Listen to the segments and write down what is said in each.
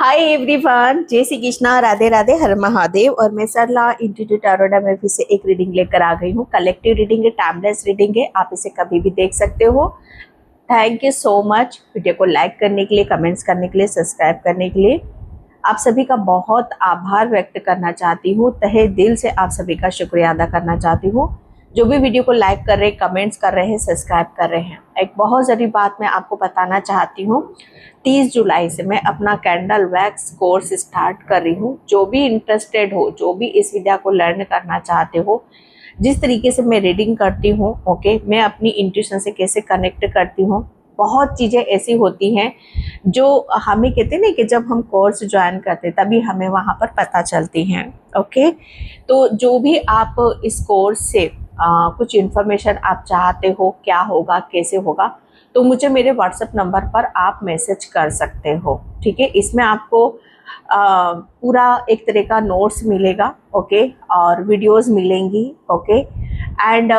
Hi everyone, जय श्री कृष्णा, राधे राधे, हर महादेव। और मैं सरला इंस्टीट्यूट अरोड़ा में फिर से एक रीडिंग लेकर आ गई हूँ। कलेक्टिव रीडिंग है, टाइमलेस रीडिंग है, आप इसे कभी भी देख सकते हो। Thank you so much video को लाइक करने के लिए, कमेंट्स करने के लिए, सब्सक्राइब करने के लिए। आप सभी का बहुत आभार व्यक्त करना चाहती हूँ, तहे दिल से आप सभी का शुक्रिया अदा करना चाहती हूँ जो भी वीडियो को लाइक कर रहे हैं, कमेंट्स कर रहे हैं, सब्सक्राइब कर रहे हैं। एक बहुत ज़रूरी बात मैं आपको बताना चाहती हूँ, 30 जुलाई से मैं अपना कैंडल वैक्स कोर्स स्टार्ट कर रही हूँ। जो भी इंटरेस्टेड हो, जो भी इस विद्या को लर्न करना चाहते हो, जिस तरीके से मैं रीडिंग करती हूँ, ओके, मैं अपनी इंट्यूशन से कैसे कनेक्ट करती हूँ, बहुत चीज़ें ऐसी होती हैं जो हमें कहते हैं ना कि जब हम कोर्स ज्वाइन करते तभी हमें वहाँ पर पता चलती हैं। ओके, तो जो भी आप इस कोर्स से कुछ इन्फॉर्मेशन आप चाहते हो, क्या होगा, कैसे होगा, तो मुझे मेरे व्हाट्सएप नंबर पर आप मैसेज कर सकते हो। ठीक है, इसमें आपको पूरा एक तरह का नोट्स मिलेगा, ओके, और वीडियोस मिलेंगी, ओके, एंड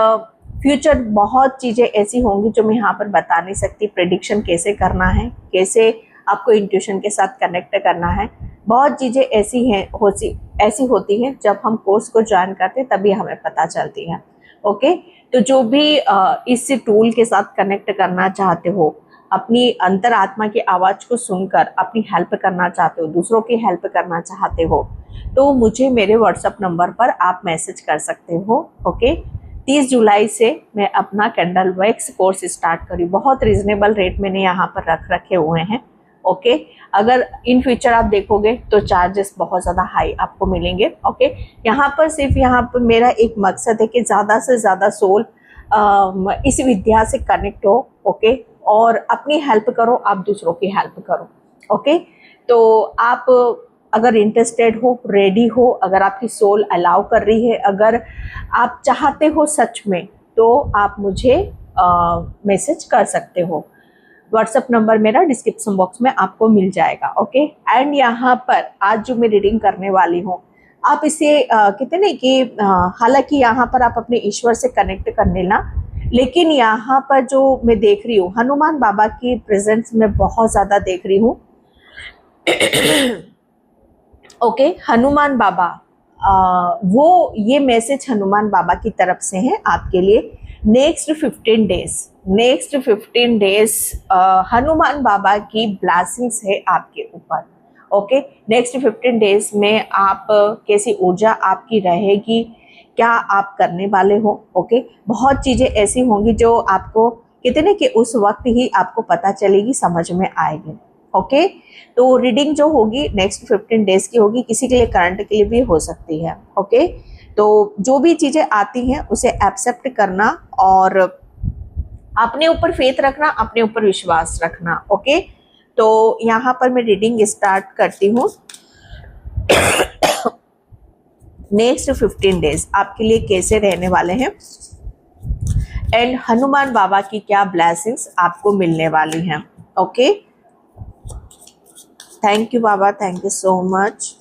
फ्यूचर बहुत चीज़ें ऐसी होंगी जो मैं यहाँ पर बता नहीं सकती। प्रेडिक्शन कैसे करना है, कैसे आपको इंट्यूशन के साथ कनेक्ट करना है, बहुत चीज़ें ऐसी होती हैं जब हम कोर्स को ज्वाइन करते हैं तभी हमें पता चलती है। ओके, तो जो भी इस टूल के साथ कनेक्ट करना चाहते हो, अपनी अंतरात्मा की आवाज़ को सुनकर अपनी हेल्प करना चाहते हो, दूसरों की हेल्प करना चाहते हो, तो मुझे मेरे व्हाट्सएप नंबर पर आप मैसेज कर सकते हो। ओके, 30 जुलाई से मैं अपना कैंडल वैक्स कोर्स स्टार्ट करी। बहुत रीजनेबल रेट मैंने यहाँ पर रखे हुए हैं। ओके, अगर इन फ्यूचर आप देखोगे तो चार्जेस बहुत ज़्यादा हाई आपको मिलेंगे। ओके, यहाँ पर मेरा एक मकसद है कि ज़्यादा से ज़्यादा सोल इस विद्या से कनेक्ट हो, ओके, और अपनी हेल्प करो, आप दूसरों की हेल्प करो। ओके, तो आप अगर इंटरेस्टेड हो, रेडी हो, अगर आपकी सोल अलाउ कर रही है, अगर आप चाहते हो सच में, तो आप मुझे मैसेज कर सकते हो। व्हाट्सएप नंबर मेरा डिस्क्रिप्शन बॉक्स में आपको मिल जाएगा। ओके, एंड यहाँ पर आज जो मैं रीडिंग करने वाली हूँ, आप इसे कहते हैं ना कि हालांकि यहाँ पर आप अपने ईश्वर से कनेक्ट कर लेना, लेकिन यहाँ पर जो मैं देख रही हूँ, हनुमान बाबा की प्रेजेंस में बहुत ज़्यादा देख रही हूँ। ओके, हनुमान बाबा, वो ये मैसेज हनुमान बाबा की तरफ से है आपके लिए। नेक्स्ट 15 डेज हनुमान बाबा की ब्लेसिंग्स है आपके ऊपर। ओके, नेक्स्ट 15 डेज में आप कैसी ऊर्जा आपकी रहेगी, क्या आप करने वाले हो। ओके, बहुत चीज़ें ऐसी होंगी जो आपको कहते ना कि उस वक्त ही आपको पता चलेगी, समझ में आएगी। ओके, तो रीडिंग जो होगी नेक्स्ट 15 डेज की होगी, किसी के लिए करंट के लिए भी हो सकती है। ओके, तो जो भी चीज़ें आती हैं उसे एक्सेप्ट करना और अपने ऊपर फेथ रखना, अपने ऊपर विश्वास रखना। ओके, तो यहाँ पर मैं रीडिंग स्टार्ट करती हूँ। नेक्स्ट 15 डेज आपके लिए कैसे रहने वाले हैं एंड हनुमान बाबा की क्या ब्लेसिंग्स आपको मिलने वाली हैं। Okay, thank you Baba, thank you so much.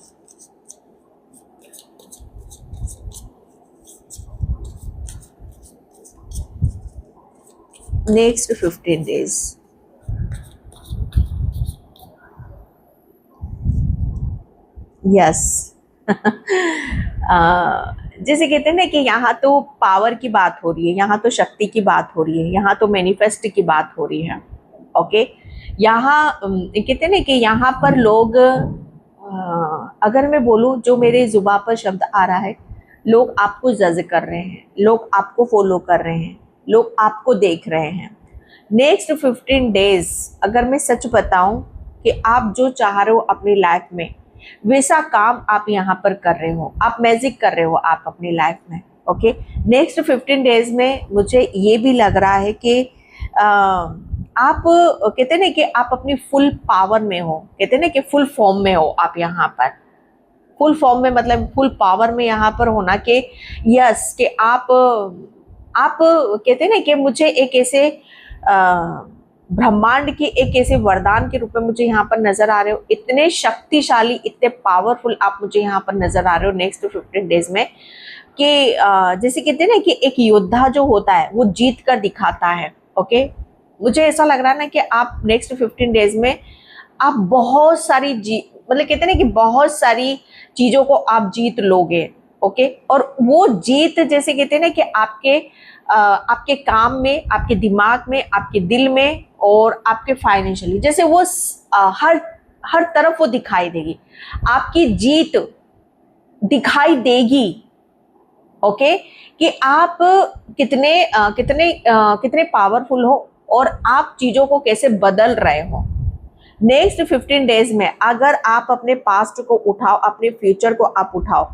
Next 15 days, yes. जैसे कहते हैं ना कि यहाँ तो पावर की बात हो रही है, यहाँ तो शक्ति की बात हो रही है, यहाँ तो मैनिफेस्ट की बात हो रही है। ओके, यहाँ कहते हैं ना कि यहाँ पर लोग, अगर मैं बोलूँ, जो मेरे जुबान पर शब्द आ रहा है, लोग आपको जज कर रहे हैं, लोग आपको फॉलो कर रहे हैं, लोग आपको देख रहे हैं। नेक्स्ट 15 डेज अगर मैं सच बताऊं कि आप जो चाह रहे हो अपनी लाइफ में, वैसा काम आप यहाँ पर कर रहे हो, आप मैजिक कर रहे हो आप अपनी लाइफ में। ओके, नेक्स्ट 15 डेज में मुझे ये भी लग रहा है कि आप कहते हैं ना कि आप अपनी फुल पावर में हो, कहते हैं ना कि फुल फॉर्म में हो आप यहाँ पर। फुल फॉर्म में मतलब फुल पावर में यहाँ पर होना कि यस, कि आप कहते हैं ना कि मुझे एक ऐसे ब्रह्मांड की एक ऐसे वरदान के रूप में मुझे यहाँ पर नजर आ रहे हो। इतने शक्तिशाली, इतने पावरफुल आप मुझे यहाँ पर नजर आ रहे हो नेक्स्ट 15 डेज में, कि जैसे कहते हैं ना कि एक योद्धा जो होता है वो जीत कर दिखाता है। ओके, मुझे ऐसा लग रहा है ना कि आप नेक्स्ट 15 डेज में आप बहुत सारी मतलब कहते हैं ना कि बहुत सारी चीजों को आप जीत लोगे। ओके, और वो जीत जैसे कहते हैं ना कि आपके काम में, आपके दिमाग में, आपके दिल में और आपके फाइनेंशियली, जैसे वो हर तरफ वो दिखाई देगी, आपकी जीत दिखाई देगी। ओके, कि आप कितने पावरफुल हो और आप चीजों को कैसे बदल रहे हो। नेक्स्ट 15 डेज में अगर आप अपने पास्ट को उठाओ, अपने फ्यूचर को आप उठाओ,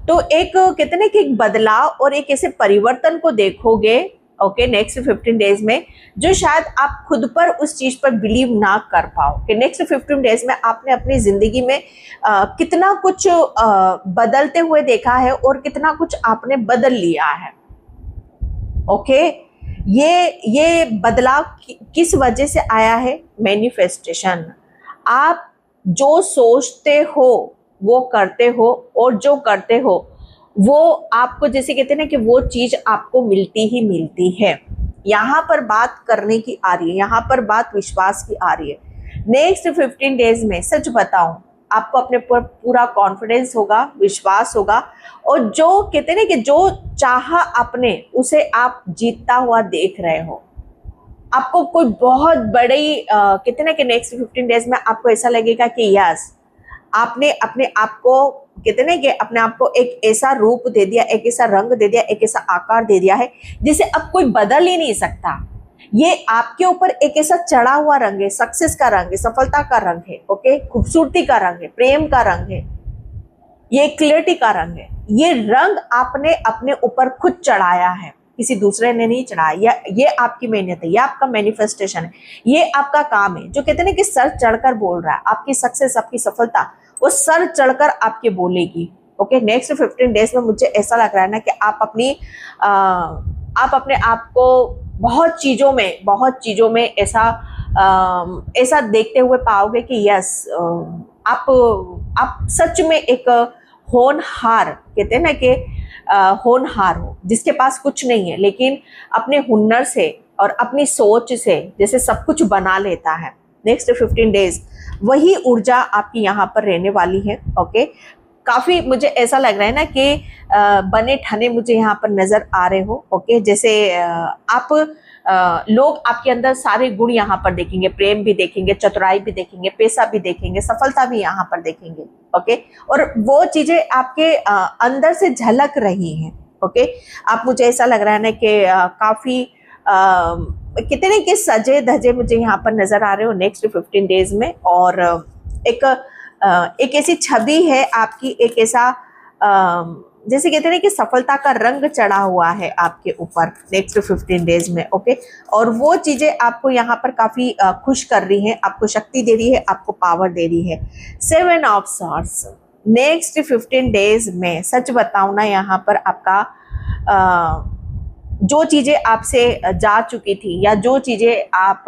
तो एक कितने कि एक बदलाव और एक ऐसे परिवर्तन को देखोगे। ओके, नेक्स्ट 15 डेज में जो शायद आप खुद पर उस चीज पर बिलीव ना कर पाओ कि नेक्स्ट 15 डेज में आपने अपनी जिंदगी में कितना कुछ बदलते हुए देखा है और कितना कुछ आपने बदल लिया है। ओके, ये बदलाव किस वजह से आया है? मैनिफेस्टेशन। आप जो सोचते हो वो करते हो, और जो करते हो वो आपको, जैसे कहते हैं ना कि वो चीज आपको मिलती ही मिलती है। यहाँ पर बात करने की आ रही है, यहाँ पर बात विश्वास की आ रही है। नेक्स्ट 15 डेज में सच बताऊं, आपको अपने पर पूरा कॉन्फिडेंस होगा, विश्वास होगा, और जो कहते हैं ना कि जो चाहा आपने उसे आप जीतता हुआ देख रहे हो। आपको कोई बहुत बड़ी कहते हैं ना कि नेक्स्ट 15 डेज में आपको ऐसा लगेगा कि यस, आपने अपने आप को कहते हैं ना कि अपने आप को एक ऐसा रूप दे दिया, एक ऐसा रंग दे दिया, एक ऐसा आकार दे दिया है जिसे अब कोई बदल ही नहीं सकता। ये आपके ऊपर एक ऐसा चढ़ा हुआ रंग है, सक्सेस का रंग है, सफलता का रंग है। ओके, खूबसूरती का रंग है, प्रेम का रंग है, ये क्लियरिटी का रंग है। ये रंग आपने अपने ऊपर खुद चढ़ाया है, किसी दूसरे ने नहीं चढ़ाया। ये आपकी मेहनत है, ये आपका मैनिफेस्टेशन है, ये आपका काम है। जो कहते हैं ना कि सर चढ़कर बोल रहा है, आपकी सक्सेस, आपकी सफलता वो सर चढ़कर आपके बोलेगी। ओके, नेक्स्ट 15 डेज में मुझे ऐसा लग रहा है ना कि आप अपने आप को बहुत चीजों में ऐसा देखते हुए पाओगे कि यस, आप सच में एक होनहार, कहते हैं ना कि होनहार हो, जिसके पास कुछ नहीं है लेकिन अपने हुनर से और अपनी सोच से जैसे सब कुछ बना लेता है। नेक्स्ट 15 डेज वही ऊर्जा आपकी यहाँ पर रहने वाली है। ओके, काफी मुझे ऐसा लग रहा है ना कि बने ठने मुझे यहाँ पर नजर आ रहे हो। ओके, जैसे लोग आपके अंदर सारे गुण यहाँ पर देखेंगे, प्रेम भी देखेंगे, चतुराई भी देखेंगे, पैसा भी देखेंगे, सफलता भी यहाँ पर देखेंगे। ओके, और वो चीजें आपके अंदर से झलक रही हैं। ओके, आप, मुझे ऐसा लग रहा है ना कि काफी कितने के सजे धजे मुझे यहाँ पर नजर आ रहे हो नेक्स्ट 15 डेज में। और एक ऐसी छवि है आपकी, एक ऐसा जैसे कहते हैं कि सफलता का रंग चढ़ा हुआ है आपके ऊपर नेक्स्ट 15 डेज में। ओके, और वो चीजें आपको यहाँ पर काफी खुश कर रही हैं, आपको शक्ति दे रही है, आपको पावर दे रही है। 7 ऑफ सॉर्ड्स नेक्स्ट 15 डेज में सच बताऊं ना, यहाँ पर आपका जो चीजें आपसे जा चुकी थी, या जो चीजें आप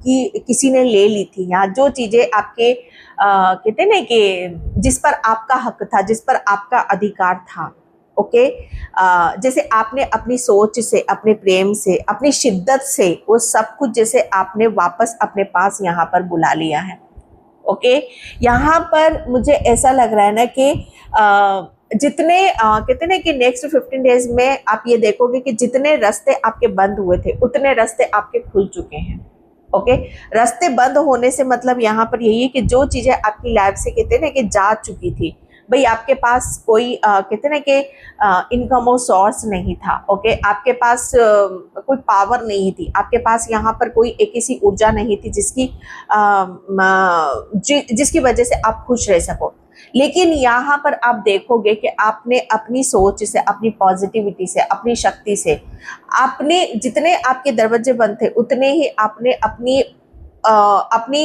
किसी ने ले ली थी, या जो चीजें आपके कहते हैं ना कि जिस पर आपका हक था, जिस पर आपका अधिकार था। ओके, जैसे आपने अपनी सोच से, अपने प्रेम से, अपनी शिद्दत से वो सब कुछ जैसे आपने वापस अपने पास यहाँ पर बुला लिया है। ओके, यहाँ पर मुझे ऐसा लग रहा है ना कि जितने कहते हैं कि नेक्स्ट 15 डेज में आप ये देखोगे कि जितने रास्ते आपके बंद हुए थे उतने रास्ते आपके खुल चुके हैं। ओके, रास्ते बंद होने से मतलब यहाँ पर यही है कि जो चीजें आपकी लाइफ से कहते हैं कि जा चुकी थी, भाई आपके पास कोई कहते हैं कि इनकम और सोर्स नहीं था। ओके, आपके पास कोई पावर नहीं थी, आपके पास यहाँ पर कोई एक ऐसी ऊर्जा नहीं थी जिसकी वजह से आप खुश रह सको। लेकिन यहाँ पर आप देखोगे कि आपने अपनी सोच से, अपनी पॉजिटिविटी से, अपनी शक्ति से, आपने जितने आपके दरवाजे बंद थे उतने ही आपने अपनी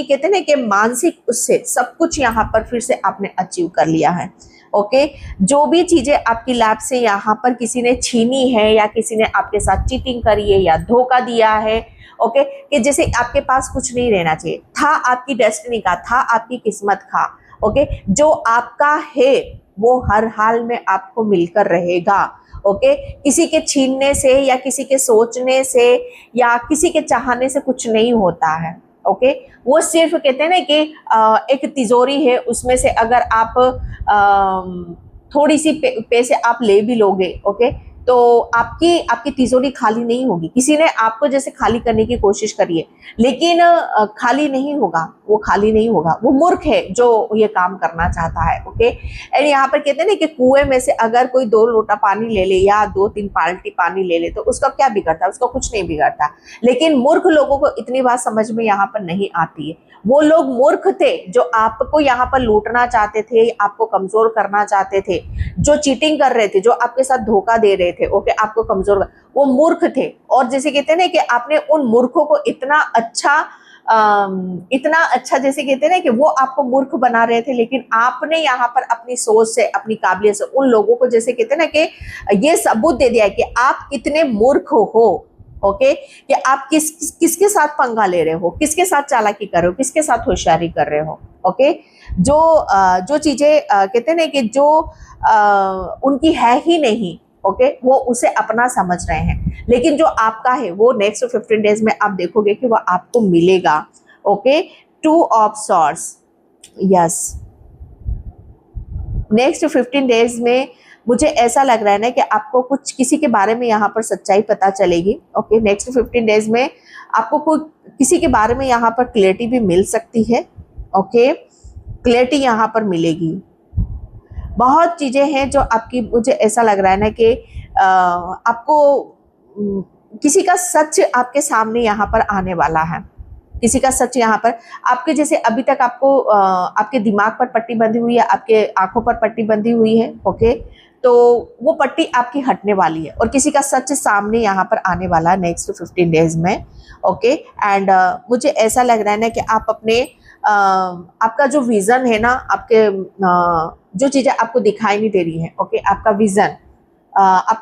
कहते हैं कि मानसिक उससे सब कुछ यहाँ पर फिर से आपने अचीव कर लिया है। ओके, जो भी चीजें आपकी लाइफ से यहाँ पर किसी ने छीनी है, या किसी ने आपके साथ चीटिंग करी है या धोखा दिया है, ओके, कि जैसे आपके पास कुछ नहीं रहना चाहिए था, आपकी डेस्टिनी का था, आपकी किस्मत का। ओके, जो आपका है वो हर हाल में आपको मिलकर रहेगा। ओके, किसी के छीनने से या किसी के सोचने से या किसी के चाहने से कुछ नहीं होता है। ओके। वो सिर्फ कहते हैं ना कि एक तिजोरी है, उसमें से अगर आप थोड़ी सी पैसे आप ले भी लोगे, ओके, तो आपकी आपकी तिजोरी खाली नहीं होगी। किसी ने आपको जैसे खाली करने की कोशिश करी है, लेकिन खाली नहीं होगा, वो खाली नहीं होगा। वो मूर्ख है जो ये काम करना चाहता है, ओके। एंड यहाँ पर कहते हैं ना कि कुएं में से अगर कोई 2 लोटा पानी ले ले या 2-3 बाल्टी पानी ले ले तो उसका क्या बिगड़ता है? उसका कुछ नहीं बिगड़ता। लेकिन मूर्ख लोगों को इतनी बात समझ में यहाँ पर नहीं आती है। वो लोग मूर्ख थे जो आपको यहाँ पर लूटना चाहते थे, आपको कमजोर करना चाहते थे, जो चीटिंग कर रहे थे, जो आपके साथ धोखा दे रहे थे, ओके, आपको कमजोर कर, वो मूर्ख थे। और जैसे कहते हैं ना कि आपने उन मूर्खों को इतना अच्छा जैसे कहते हैं ना कि वो आपको मूर्ख बना रहे थे, लेकिन आपने यहाँ पर अपनी सोच से, अपनी काबिलियत से उन लोगों को जैसे कहते हैं ना कि ये सबूत दे दिया कि आप कितने मूर्ख हो, ओके, कि आप किसके साथ पंगा ले रहे हो, किसके साथ चालाकी कर रहे हो, किसके साथ होशियारी कर रहे हो, ओके। जो चीजें कहते हैं ना कि जो उनकी है ही नहीं, ओके, वो उसे अपना समझ रहे हैं, लेकिन जो आपका है वो नेक्स्ट 15 डेज में आप देखोगे कि वो आपको मिलेगा, okay. 2 of swords, yes, next 15 days में मुझे ऐसा लग रहा है ना कि आपको कुछ किसी के बारे में यहाँ पर सच्चाई पता चलेगी, ओके। नेक्स्ट 15 डेज में आपको कोई किसी के बारे में यहाँ पर क्लैरिटी भी मिल सकती है, ओके, क्लैरिटी यहाँ पर मिलेगी। बहुत चीजें हैं जो आपकी, मुझे ऐसा लग रहा है ना कि आपको किसी का सच आपके सामने यहाँ पर आने वाला है, किसी का सच यहाँ पर आपके जैसे अभी तक आपको आपके दिमाग पर पट्टी बंधी हुई है, आपके आंखों पर पट्टी बंधी हुई है, ओके, तो वो पट्टी आपकी हटने वाली है और किसी का सच सामने यहाँ पर आने वाला है नेक्स्ट 15 डेज में, ओके। एंड मुझे ऐसा लग रहा है ना कि आप अपने आपका जो विजन है ना, आपके जो चीजें आपको दिखाई नहीं दे रही है, ओके, आपका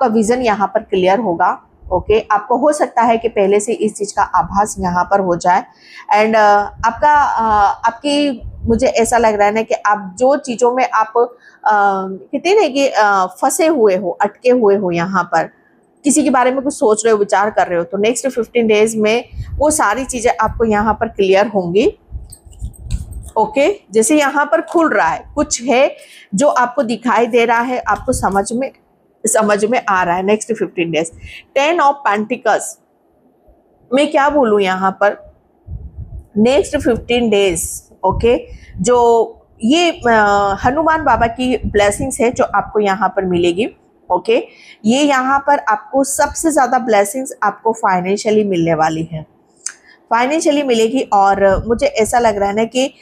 विजन यहाँ पर क्लियर होगा, ओके। आपको हो सकता है कि पहले से इस चीज का आभास यहाँ पर हो जाए। एंड आपकी मुझे ऐसा लग रहा है ना कि आप जो चीजों में आप कहते हैं ना कि फंसे हुए हो, अटके हुए हो, यहाँ पर किसी के बारे में कुछ सोच रहे हो, विचार कर रहे हो, तो नेक्स्ट 15 डेज में वो सारी चीजें आपको यहाँ पर क्लियर होंगी, ओके। जैसे यहाँ पर खुल रहा है, कुछ है जो आपको दिखाई दे रहा है, आपको समझ में आ रहा है नेक्स्ट 15 डेज। 10 ऑफ पेंटिकल्स, मैं क्या बोलूं यहाँ पर, नेक्स्ट 15 डेज, ओके, जो ये हनुमान बाबा की ब्लेसिंग्स है जो आपको यहाँ पर मिलेगी, ओके। ये यहाँ पर आपको सबसे ज्यादा ब्लेसिंग्स आपको फाइनेंशियली मिलने वाली है, फाइनेंशियली मिलेगी। और मुझे ऐसा लग रहा है ना कि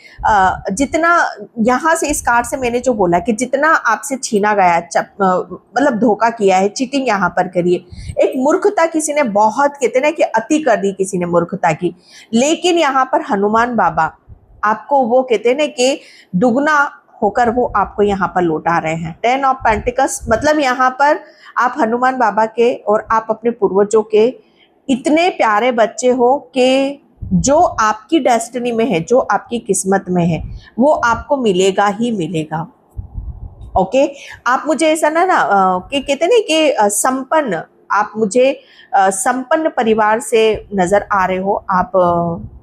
जितना यहाँ से इस कार्ड से मैंने जो बोला कि जितना आपसे छीना गया, मतलब धोखा किया है, चीटिंग यहाँ पर करी है, एक मूर्खता किसी ने बहुत, कहते हैं ना कि अति कर दी किसी ने मूर्खता की, लेकिन यहाँ पर हनुमान बाबा आपको वो कहते हैं ना कि दुगना होकर वो आपको यहाँ पर लौटा रहे हैं। 10 ऑफ पेंटिकल्स मतलब यहाँ पर आप हनुमान बाबा के और आप अपने पूर्वजों के इतने प्यारे बच्चे हो कि जो आपकी डेस्टिनी में है, जो आपकी किस्मत में है, वो आपको मिलेगा ही मिलेगा, ओके। आप मुझे ऐसा ना कि कहते हैं ना कि संपन्न, आप मुझे संपन्न परिवार से नजर आ रहे हो आप।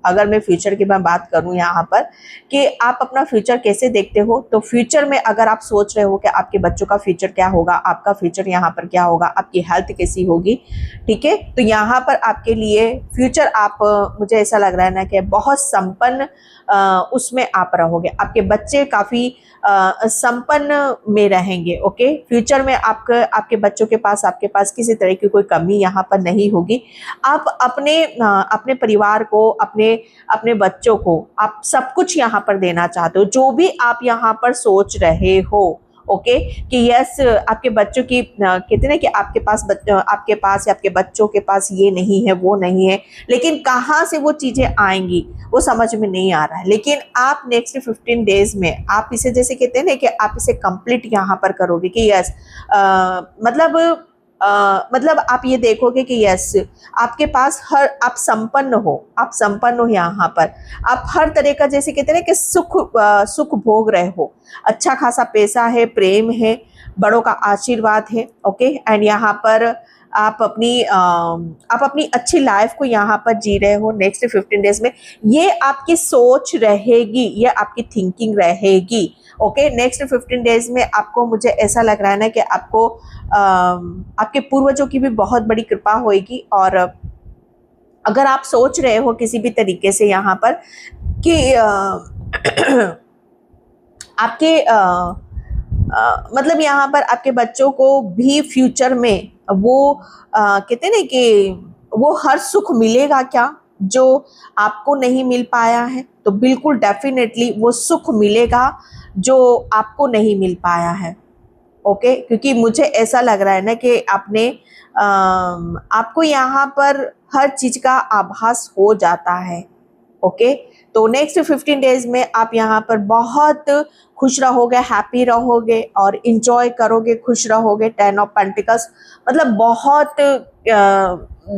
अगर मैं फ्यूचर की मैं बात करूं यहाँ पर कि आप अपना फ्यूचर कैसे देखते हो, तो फ्यूचर में अगर आप सोच रहे हो कि आपके बच्चों का फ्यूचर क्या होगा, आपका फ्यूचर यहाँ पर क्या होगा, आपकी हेल्थ कैसी होगी, ठीक है, तो यहाँ पर आपके लिए फ्यूचर आप मुझे ऐसा लग रहा है ना कि बहुत संपन्न उसमें आप रहोगे, आपके बच्चे काफ़ी संपन्न में रहेंगे, ओके। फ्यूचर में आपके बच्चों के पास, आपके पास किसी तरह की कोई कमी यहाँ पर नहीं होगी। आप अपने परिवार को, अपने बच्चों को आप सब कुछ यहाँ पर देना चाहते हो, जो भी आप यहाँ पर सोच रहे हो, ओके, कि यस आपके बच्चों की कहते हैं ना कि आपके पास या आपके बच्चों के पास ये नहीं है, वो नहीं है, लेकिन कहाँ से वो चीज़ें आएंगी वो समझ में नहीं आ रहा है। लेकिन आप नेक्स्ट 15 डेज में आप इसे जैसे कहते हैं ना कि आप इसे कंप्लीट यहाँ पर करोगे कि यस मतलब आप ये देखोगे कि यस आपके पास आप संपन्न हो यहाँ पर, आप हर तरह का जैसे कहते हैं ना कि सुख भोग रहे हो, अच्छा खासा पैसा है, प्रेम है, बड़ों का आशीर्वाद है, ओके। एंड यहाँ पर आप अपनी अच्छी लाइफ को यहाँ पर जी रहे हो नेक्स्ट 15 डेज में। ये आपकी सोच रहेगी, ये आपकी थिंकिंग रहेगी। ओके, नेक्स्ट 15 डेज में आपको, मुझे ऐसा लग रहा है ना कि आपको आपके पूर्वजों की भी बहुत बड़ी कृपा होगी। और अगर आप सोच रहे हो किसी भी तरीके से यहाँ पर कि आपके मतलब यहाँ पर आपके बच्चों को भी फ्यूचर में वो कहते हैं ना कि वो हर सुख मिलेगा क्या जो आपको नहीं मिल पाया है, तो बिल्कुल डेफिनेटली वो सुख मिलेगा जो आपको नहीं मिल पाया है। ओके, क्योंकि मुझे ऐसा लग रहा है ना कि आपको यहाँ पर हर चीज का आभास हो जाता है। ओके, तो नेक्स्ट 15 डेज में आप यहाँ पर बहुत खुश रहोगे, हैप्पी रहोगे और इंजॉय करोगे, खुश रहोगे। 10 ऑफ पेंटिकल्स मतलब बहुत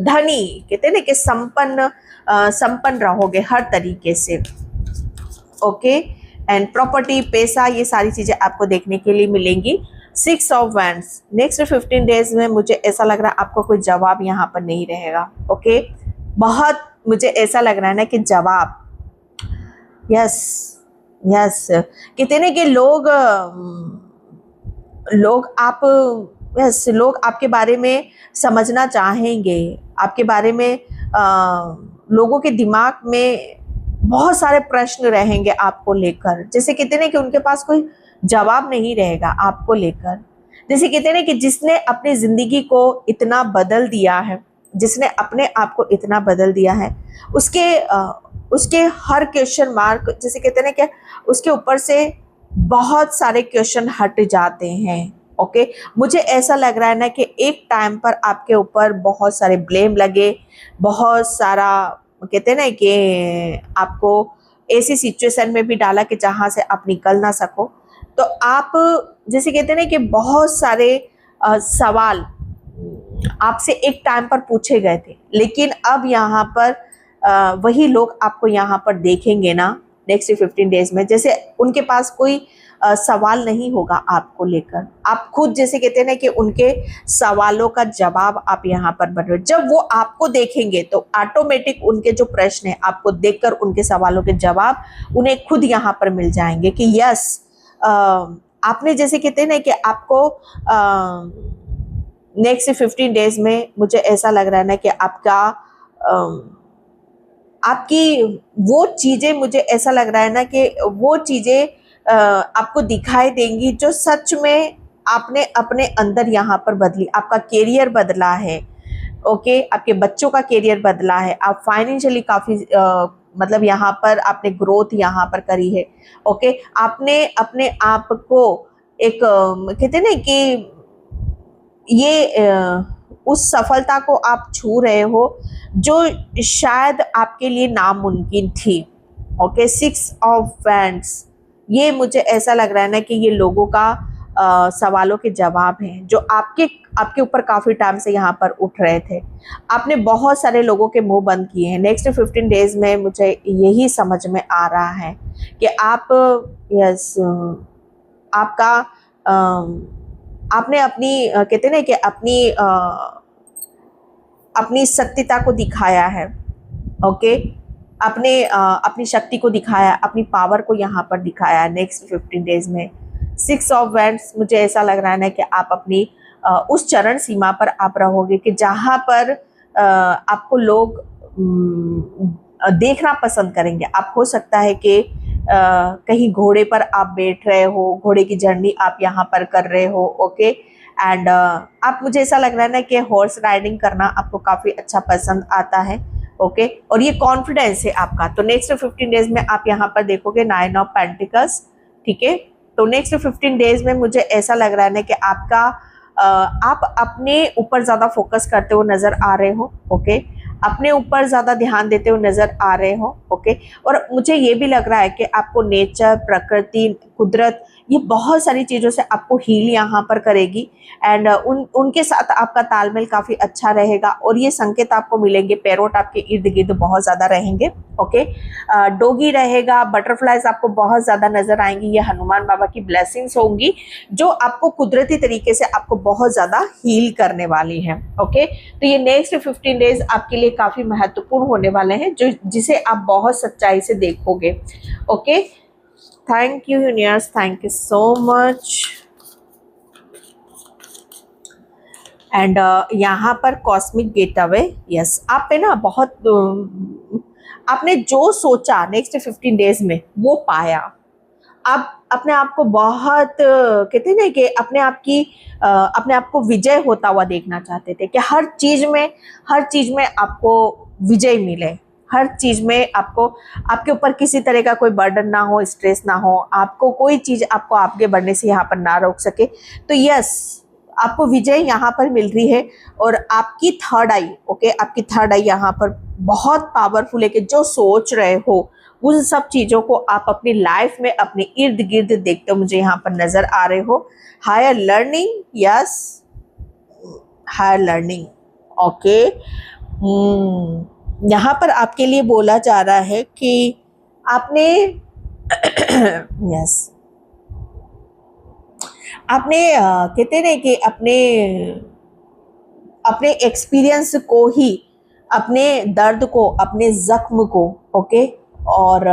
धनी, कहते हैं ना कि संपन्न रहोगे हर तरीके से। ओके, एंड प्रॉपर्टी, पैसा, ये सारी चीजें आपको देखने के लिए मिलेंगी। 6 ऑफ वैंड्स, नेक्स्ट 15 डेज में मुझे ऐसा लग रहा है आपको कोई जवाब यहाँ पर नहीं रहेगा। ओके, बहुत मुझे ऐसा लग रहा है ना कि जवाब, यस यस, कहते हैं ना कि लोग आपके बारे में समझना चाहेंगे, आपके बारे में लोगों के दिमाग में बहुत सारे प्रश्न रहेंगे आपको लेकर। जैसे कहते हैं ना कि उनके पास कोई जवाब नहीं रहेगा आपको लेकर। जैसे कहते हैं ना कि जिसने अपनी जिंदगी को इतना बदल दिया है, जिसने अपने आप को इतना बदल दिया है, उसके हर क्वेश्चन मार्क, जैसे कहते हैं ना कि उसके ऊपर से बहुत सारे क्वेश्चन हट जाते हैं। ओके, मुझे ऐसा लग रहा है ना कि एक टाइम पर आपके ऊपर बहुत सारे ब्लेम लगे, बहुत सारा कहते हैं ना कि आपको ऐसी सिचुएशन में भी डाला कि जहाँ से आप निकल ना सको। तो आप, जैसे कहते हैं ना कि बहुत सारे सवाल आपसे एक टाइम पर पूछे गए थे, लेकिन अब यहाँ पर वही लोग आपको यहाँ पर देखेंगे ना नेक्स्ट 15 डेज में, जैसे उनके पास कोई सवाल नहीं होगा आपको लेकर। आप खुद, जैसे कहते हैं ना कि उनके सवालों का जवाब आप यहाँ पर बन रहे हो। जब वो आपको देखेंगे तो ऑटोमेटिक उनके जो प्रश्न है आपको देखकर उनके सवालों के जवाब उन्हें खुद यहाँ पर मिल जाएंगे कि यस, आपने, जैसे कहते हैं ना कि आपको नेक्स्ट 15 डेज में, मुझे ऐसा लग रहा है ना कि आपकी वो चीज़ें, मुझे ऐसा लग रहा है ना कि वो चीज़ें आपको दिखाई देंगी जो सच में आपने अपने अंदर यहाँ पर बदली। आपका कैरियर बदला है। ओके, आपके बच्चों का कैरियर बदला है। आप फाइनेंशियली काफ़ी मतलब यहाँ पर आपने ग्रोथ यहाँ पर करी है। ओके, आपने अपने आप को एक कहते हैं ना कि ये उस सफलता को आप छू रहे हो जो शायद आपके लिए नामुमकिन थी। ओके, 6 ऑफ वैंड्स, ये मुझे ऐसा लग रहा है ना कि ये लोगों का सवालों के जवाब हैं जो आपके ऊपर काफ़ी टाइम से यहाँ पर उठ रहे थे। आपने बहुत सारे लोगों के मुंह बंद किए हैं। नेक्स्ट 15 डेज में मुझे यही समझ में आ रहा है कि आप, यस, आपका आपने अपनी कहते हैं ना कि अपनी सत्यता को दिखाया है। ओके, आपने अपनी शक्ति को दिखाया, अपनी पावर को यहाँ पर दिखाया नेक्स्ट 15 डेज में। 6 ऑफ वैंड्स, मुझे ऐसा लग रहा है ना कि आप अपनी उस चरण सीमा पर आप रहोगे कि जहाँ पर आपको लोग देखना पसंद करेंगे। आप, हो सकता है कि कहीं घोड़े पर आप बैठ रहे हो, घोड़े की जर्नी आप यहाँ पर कर रहे हो। ओके, एंड आप, मुझे ऐसा लग रहा है ना कि हॉर्स राइडिंग करना आपको काफ़ी अच्छा पसंद आता है। ओके, और ये कॉन्फिडेंस है आपका। तो नेक्स्ट 15 डेज में आप यहाँ पर देखोगे 9 ऑफ पेंटिकल्स। ठीक है, तो नेक्स्ट 15 डेज में मुझे ऐसा लग रहा है ना कि आप अपने ऊपर ज़्यादा फोकस करते हुए नज़र आ रहे हो। ओके, अपने ऊपर ज़्यादा ध्यान देते हुए नज़र आ रहे हो। ओके, और मुझे ये भी लग रहा है कि आपको नेचर, प्रकृति, कुदरत, ये बहुत सारी चीज़ों से आपको हील यहाँ पर करेगी। एंड उनके साथ आपका तालमेल काफ़ी अच्छा रहेगा और ये संकेत आपको मिलेंगे। पैरोट आपके इर्द गिर्द बहुत ज़्यादा रहेंगे। ओके, डोगी रहेगा, बटरफ्लाइज आपको बहुत ज़्यादा नज़र आएंगी। ये हनुमान बाबा की ब्लेसिंग्स होंगी जो आपको कुदरती तरीके से आपको बहुत ज़्यादा हील करने वाली हैं। ओके, तो ये नेक्स्ट 15 डेज आपके लिए काफ़ी महत्वपूर्ण होने वाले हैं, जो जिसे आप बहुत सच्चाई से देखोगे। Okay, thank you universe, thank you so much. And यहाँ पर कॉस्मिक गेट अवे, यस, आप पे ना बहुत आपने जो सोचा नेक्स्ट 15 डेज में वो पाया। आप अपने आप को बहुत कहते हैं ना कि अपने आप को विजय होता हुआ देखना चाहते थे कि हर चीज में आपको विजय मिले, हर चीज में आपको, आपके ऊपर किसी तरह का कोई बर्डन ना हो, स्ट्रेस ना हो, आपको कोई चीज आपको आगे बढ़ने से यहाँ पर ना रोक सके। तो यस, आपको विजय यहाँ पर मिल रही है। और आपकी थर्ड आई, ओके, आपकी थर्ड आई यहाँ पर बहुत पावरफुल है कि जो सोच रहे हो उन सब चीज़ों को आप अपनी लाइफ में अपने इर्द गिर्द देखते हो, मुझे यहाँ पर नज़र आ रहे हो। Higher learning, yes, higher learning. Okay, यहाँ पर आपके लिए बोला जा रहा है कि आपने यस, आपने कहते ना कि अपने एक्सपीरियंस को ही, अपने दर्द को, अपने जख्म को, ओके, और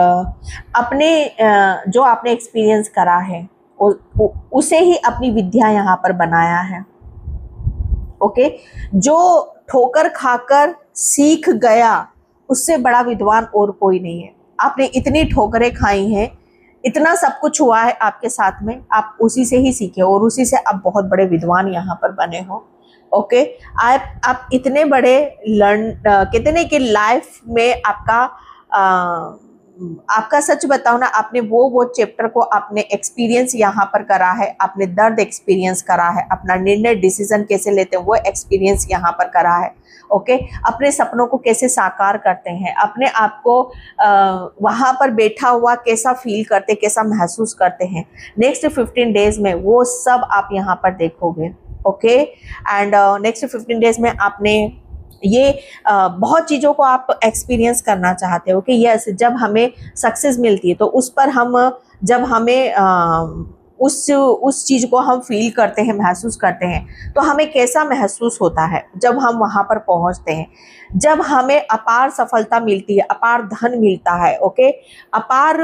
अपने जो आपने एक्सपीरियंस करा है उसे ही अपनी विद्या यहाँ पर बनाया है। ओके, जो ठोकर खाकर सीख गया उससे बड़ा विद्वान और कोई नहीं है। आपने इतनी ठोकरें खाई हैं, इतना सब कुछ हुआ है आपके साथ में, आप उसी से ही सीखे और उसी से आप बहुत बड़े विद्वान यहाँ पर बने हो। ओके, आप इतने बड़े कहते हैं कि लाइफ में आपका सच बताओ ना, आपने वो चैप्टर को आपने एक्सपीरियंस यहाँ पर करा है, आपने दर्द एक्सपीरियंस करा है, अपना निर्णय, डिसीजन कैसे लेते हैं वो एक्सपीरियंस यहाँ पर करा है। ओके, अपने सपनों को कैसे साकार करते हैं, अपने आप को वहाँ पर बैठा हुआ कैसा फील करते, कैसा महसूस करते हैं, नेक्स्ट 15 डेज में वो सब आप यहाँ पर देखोगे। ओके, एंड नेक्स्ट 15 डेज में आपने ये बहुत चीज़ों को आप एक्सपीरियंस करना चाहते हो कि यस, जब हमें सक्सेस मिलती है तो उस पर जब हमें उस चीज़ को हम फील करते हैं, महसूस करते हैं, तो हमें कैसा महसूस होता है जब हम वहाँ पर पहुँचते हैं, जब हमें अपार सफलता मिलती है, अपार धन मिलता है। ओके, अपार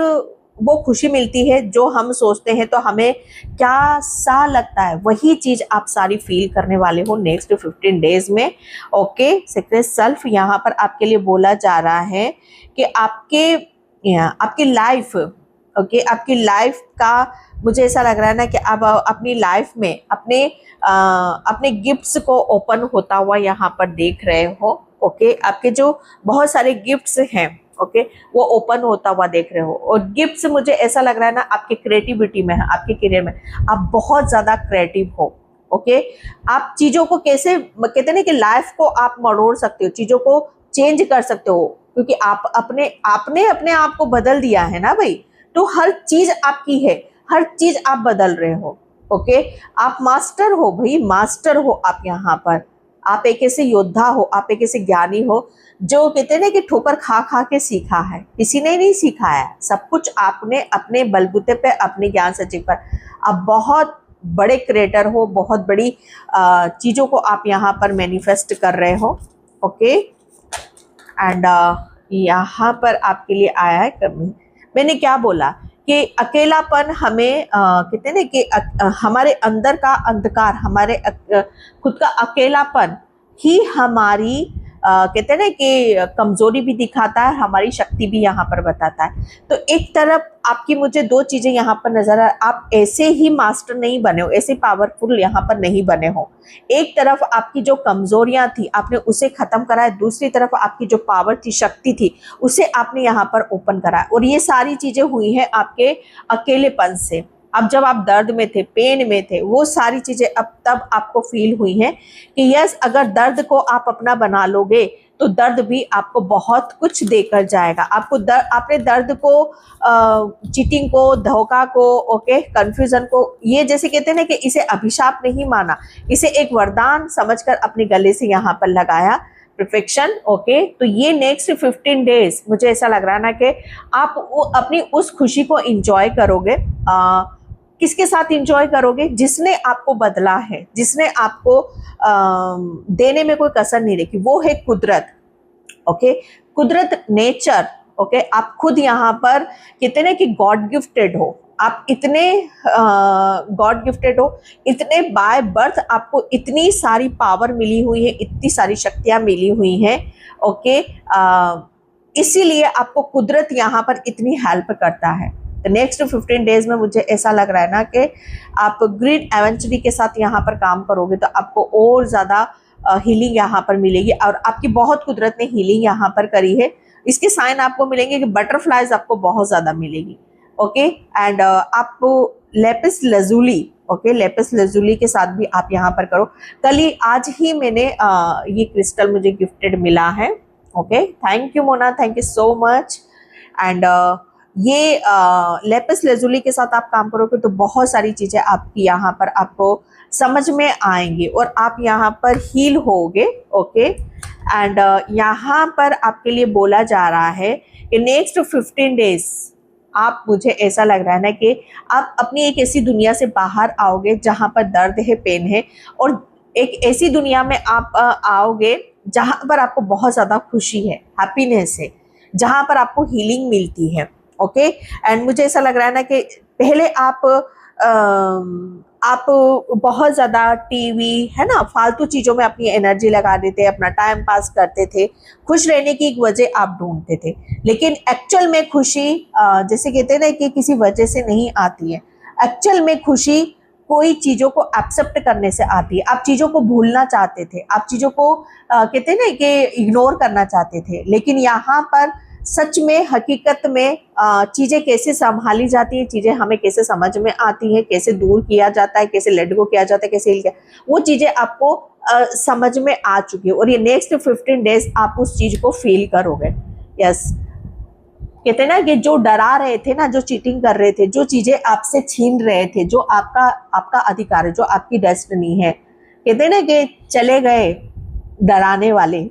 वो खुशी मिलती है जो हम सोचते हैं तो हमें क्या सा लगता है, वही चीज़ आप सारी फील करने वाले हो नेक्स्ट 15 डेज में। ओके, सीक्रेट सेल्फ यहाँ पर आपके लिए बोला जा रहा है कि आपकी लाइफ, ओके, आपकी लाइफ का मुझे ऐसा लग रहा है ना कि आप अपनी लाइफ में अपने गिफ्ट्स को ओपन होता हुआ यहाँ पर देख रहे हो। ओके, आपके जो बहुत सारे गिफ्ट्स हैं, ओके, वो ओपन होता हुआ देख रहे हो। और गिफ्ट्स मुझे ऐसा लग रहा है ना आपके क्रिएटिविटी में है, आपके करियर में आप बहुत ज़्यादा क्रिएटिव हो। ओके, आप चीज़ों को कैसे, कहते हैं ना कि लाइफ को आप मरोड़ सकते हो, चीज़ों को चेंज कर सकते हो, क्योंकि आपने अपने आप को बदल दिया है ना भाई, तो हर चीज़ आपकी है, हर चीज़ आप बदल रहे हो। ओके, आप मास्टर हो भाई, मास्टर हो आप यहाँ पर। आप एक ऐसे योद्धा हो, आप एक ऐसे ज्ञानी हो जो कहते हैं ना कि ठोकर खा खा के सीखा है, किसी ने नहीं सिखाया है, सब कुछ आपने अपने बलबूते पे, अपने ज्ञान सचिव पर। आप बहुत बड़े क्रिएटर हो, बहुत बड़ी चीज़ों को आप यहाँ पर मैनिफेस्ट कर रहे हो। ओके, एंड यहाँ पर आपके लिए आया है, मैंने क्या बोला कि अकेलापन हमें कहते हैं ना कि हमारे अंदर का अंधकार, हमारे खुद का अकेलापन ही हमारी कहते हैं ना कि कमजोरी भी दिखाता है, हमारी शक्ति भी यहाँ पर बताता है। तो एक तरफ आपकी मुझे दो चीज़ें यहाँ पर नजर आ, आप ऐसे ही मास्टर नहीं बने हो, ऐसे पावरफुल यहाँ पर नहीं बने हो। एक तरफ आपकी जो कमजोरियाँ थी आपने उसे खत्म करा है, दूसरी तरफ आपकी जो पावर थी, शक्ति थी, उसे आपने यहाँ पर ओपन करा है। और ये सारी चीज़ें हुई हैं आपके अकेलेपन से। अब जब आप दर्द में थे, पेन में थे, वो सारी चीज़ें अब तब आपको फील हुई हैं कि यस, अगर दर्द को आप अपना बना लोगे तो दर्द भी आपको बहुत कुछ देकर जाएगा। आपको अपने दर्द को, चीटिंग को, धोखा को, ओके, कंफ्यूजन को, ये जैसे कहते हैं ना कि इसे अभिशाप नहीं माना, इसे एक वरदान समझकर अपने गले से यहाँ पर लगाया। Perfection, okay. तो ये नेक्स्ट 15 डेज मुझे ऐसा लग रहा है ना कि आप अपनी उस खुशी को इंजॉय करोगे। किसके साथ इंजॉय करोगे? जिसने आपको बदला है, जिसने आपको देने में कोई कसर नहीं रखी, वो है कुदरत, ओके। कुदरत, नेचर, ओके। आप खुद यहाँ पर कहते ना कि गॉड गिफ्टेड हो, आप इतने गॉड गिफ्टेड हो, इतने बाय बर्थ आपको इतनी सारी पावर मिली हुई है, इतनी सारी शक्तियां मिली हुई हैं, ओके। इसीलिए आपको कुदरत यहाँ पर इतनी हेल्प करता है। नेक्स्ट 15 डेज में मुझे ऐसा लग रहा है ना कि आप ग्रीन एवेंचुरी के साथ यहाँ पर काम करोगे तो आपको और ज़्यादा हीलिंग यहाँ पर मिलेगी, और आपकी बहुत कुदरत ने हीलिंग यहाँ पर करी है। इसके साइन आपको मिलेंगे कि बटरफ्लाइज आपको बहुत ज़्यादा मिलेगी, ओके। एंड आप lapis lazuli, okay, lapis lazuli के साथ भी आप यहाँ पर करो। आज ही मैंने ये क्रिस्टल मुझे गिफ्टेड मिला है, okay. Thank you Mona, thank you so much. And ये लेपिस लेजुली के साथ आप काम करोगे तो बहुत सारी चीज़ें आपकी यहाँ पर आपको समझ में आएंगी और आप यहाँ पर हील होगे, ओके। एंड यहाँ पर आपके लिए बोला जा रहा है कि नेक्स्ट 15 डेज आप, मुझे ऐसा लग रहा है ना कि आप अपनी एक ऐसी दुनिया से बाहर आओगे जहाँ पर दर्द है, पेन है, और एक ऐसी दुनिया में आप आओगे जहाँ पर आपको बहुत ज़्यादा खुशी है, हैप्पीनेस है, जहाँ पर आपको हीलिंग मिलती है, ओके। एंड मुझे ऐसा लग रहा है ना कि पहले आप बहुत ज़्यादा टीवी, है ना, फालतू चीज़ों में अपनी एनर्जी लगा देते, अपना टाइम पास करते थे, खुश रहने की एक वजह आप ढूंढते थे, लेकिन एक्चुअल में खुशी जैसे कहते हैं ना कि किसी वजह से नहीं आती है। एक्चुअल में खुशी कोई चीज़ों को एक्सेप्ट करने से आती है। आप चीज़ों को भूलना चाहते थे, आप चीज़ों को कहते हैं ना कि इग्नोर करना चाहते थे, लेकिन यहाँ पर सच में, हकीकत में चीज़ें कैसे संभाली जाती है, चीज़ें हमें कैसे समझ में आती है, कैसे दूर किया जाता है, कैसे लेट गो किया जाता है, कैसे हिल गया, वो चीज़ें आपको समझ में आ चुकी है। और ये नेक्स्ट 15 डेज आप उस चीज़ को फील करोगे। यस, कहते हैं ना कि जो डरा रहे थे ना, जो चीटिंग कर रहे थे, जो चीज़ें आपसे छीन रहे थे, जो आपका अधिकार है, जो आपकी डेस्टिनी है, कहते हैं ना कि चले गए डराने वाले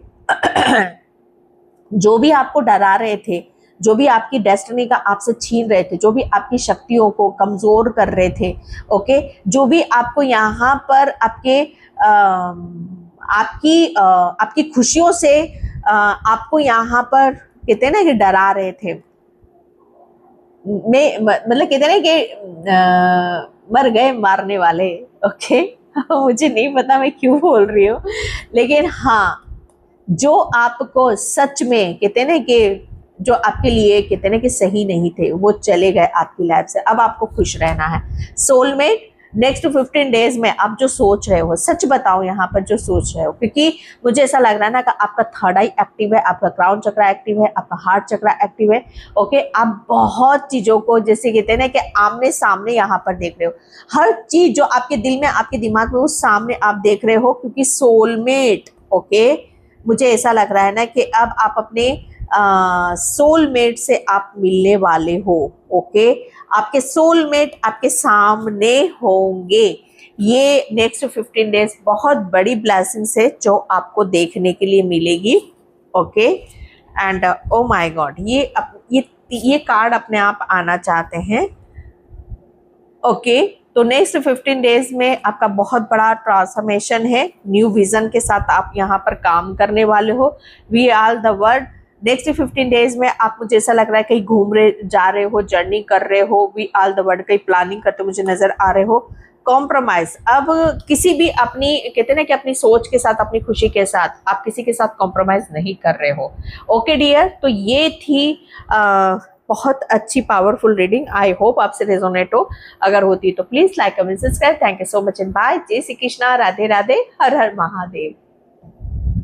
जो भी आपको डरा रहे थे, जो भी आपकी डेस्टिनी का आपसे छीन रहे थे, जो भी आपकी शक्तियों को कमज़ोर कर रहे थे, ओके, जो भी आपको यहाँ पर आपकी खुशियों से आपको यहाँ पर कहते हैं ना कि डरा रहे थे, मतलब कहते हैं ना कि मर गए मारने वाले, ओके। मुझे नहीं पता मैं क्यों बोल रही हूँ, लेकिन हाँ, जो आपको सच में कहते हैं ना कि जो आपके लिए कहते हैं ना कि सही नहीं थे, वो चले गए आपकी लाइफ से। अब आपको खुश रहना है। सोलमेट, नेक्स्ट 15 डेज में आप जो सोच रहे हो, सच बताओ यहाँ पर जो सोच रहे हो, क्योंकि मुझे ऐसा लग रहा है ना कि आपका थर्ड आई एक्टिव है, आपका क्राउन चक्रा एक्टिव है, आपका हार्ट चक्रा एक्टिव है, ओके। आप बहुत चीज़ों को जैसे कहते हैं ना कि आमने सामने यहाँ पर देख रहे हो, हर चीज़ जो आपके दिल में, आपके दिमाग में, उस सामने आप देख रहे हो, क्योंकि सोलमेट, ओके। मुझे ऐसा लग रहा है ना कि अब आप अपने सोलमेट से आप मिलने वाले हो, ओके। आपके सोलमेट आपके सामने होंगे। ये नेक्स्ट 15 डेज बहुत बड़ी ब्लेसिंग्स है जो आपको देखने के लिए मिलेगी, okay. And oh my God, ये कार्ड अपने आप आना चाहते हैं, ओके। तो नेक्स्ट 15 डेज में आपका बहुत बड़ा ट्रांसफॉर्मेशन है, न्यू विजन के साथ आप यहाँ पर काम करने वाले हो। We are the world. Next 15 days में आप, मुझे ऐसा लग रहा है कहीं घूम रहे जा रहे हो, जर्नी कर रहे हो, वी आर द वर्ल्ड कहीं प्लानिंग करते मुझे नजर आ रहे हो। कॉम्प्रोमाइज, अब किसी भी अपनी कहते हैं ना कि अपनी सोच के साथ, अपनी खुशी के साथ आप किसी के साथ कॉम्प्रोमाइज नहीं कर रहे हो, ओके डियर। तो ये थी बहुत अच्छी पावरफुल रीडिंग। आई होप आपसे रेजोनेट हो, अगर होती है तो please like, comment, subscribe. Thank you so much and bye. जय श्री कृष्णा, राधे राधे, हर हर महादेव।